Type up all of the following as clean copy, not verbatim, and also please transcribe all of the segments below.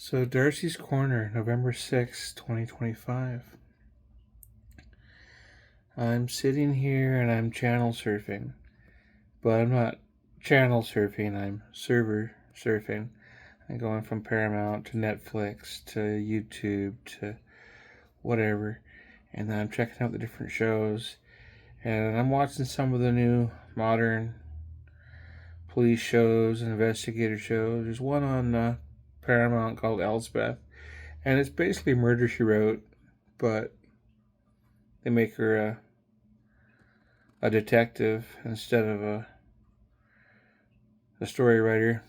So, Darcy's Corner, November 6th, 2025. I'm sitting here and I'm channel surfing, but I'm not channel surfing, I'm server surfing. I'm going from Paramount to Netflix to YouTube to whatever, and then I'm checking out the different shows, and I'm watching some of the new modern police shows and investigator shows. There's one on Paramount called Elsbeth, and it's basically Murder She Wrote, but they make her a detective instead of a story writer.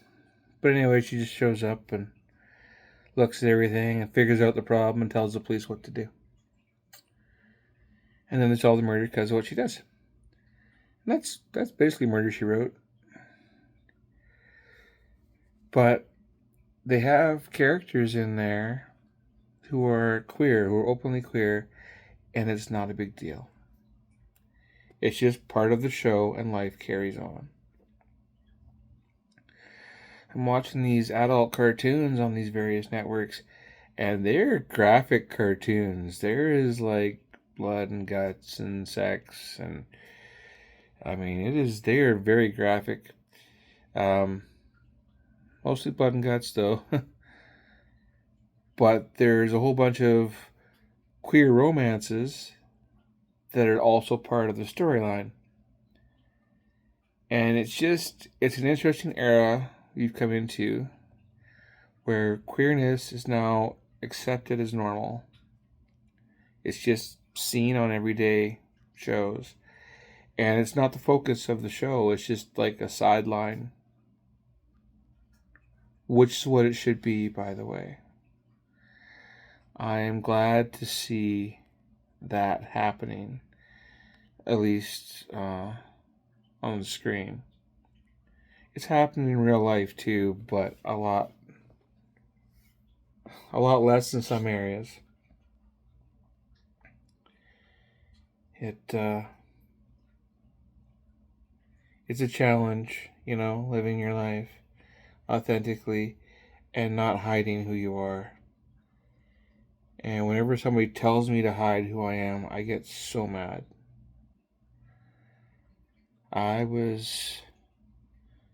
But anyway, she just shows up and looks at everything and figures out the problem and tells the police what to do. And then they solve the murder because of what she does. And that's basically Murder She Wrote. But they have characters in there who are queer, who are openly queer, and it's not a big deal. It's just part of the show, and life carries on. I'm watching these adult cartoons on these various networks, and they're graphic cartoons. There is like blood and guts and sex, and I mean, they are very graphic. Mostly blood and guts, though. But there's a whole bunch of queer romances that are also part of the storyline. And it's an interesting era we've come into where queerness is now accepted as normal. It's just seen on everyday shows. And it's not the focus of the show, it's just like a sideline. Which is what it should be, by the way. I am glad to see that happening, at least on the screen. It's happening in real life too, but a lot less in some areas. It's a challenge, living your life authentically and not hiding who you are. And whenever somebody tells me to hide who I am, I get so mad. I was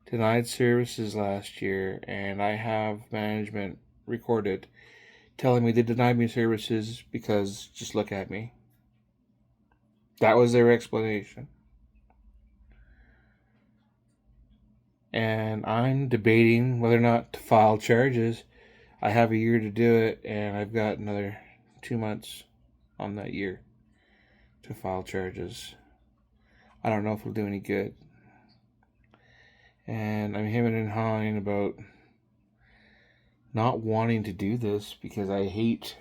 denied services last year, and I have management recorded telling me they denied me services because just look at me. That was their explanation. And I'm debating whether or not to file charges. I have a year to do it, and I've got another 2 months on that year to file charges. I don't know if it'll do any good. And I'm hemming and hawing about not wanting to do this because I hate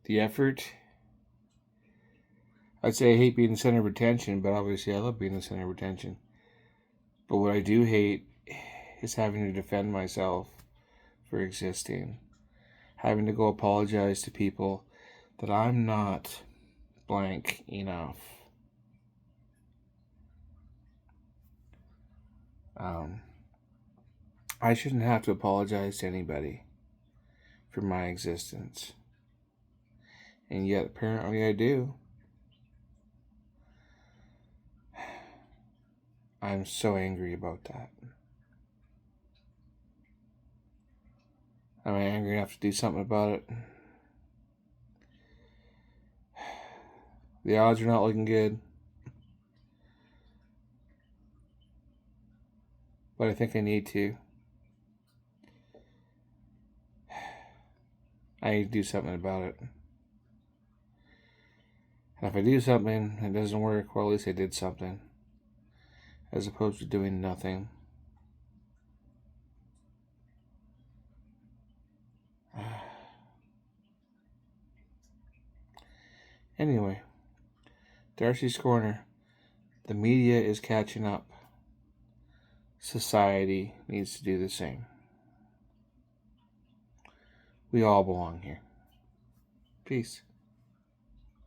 the effort. I'd say I hate being the center of attention, but obviously I love being the center of attention. But what I do hate is having to defend myself for existing. Having to go apologize to people that I'm not blank enough. I shouldn't have to apologize to anybody for my existence. And yet apparently I do. I'm so angry about that. Am I angry enough to do something about it? The odds are not looking good. But I think I need to. I need to do something about it. And if I do something and it doesn't work, well, at least I did something. As opposed to doing nothing. Anyway, Darcy's Corner. The media is catching up. Society needs to do the same. We all belong here. Peace.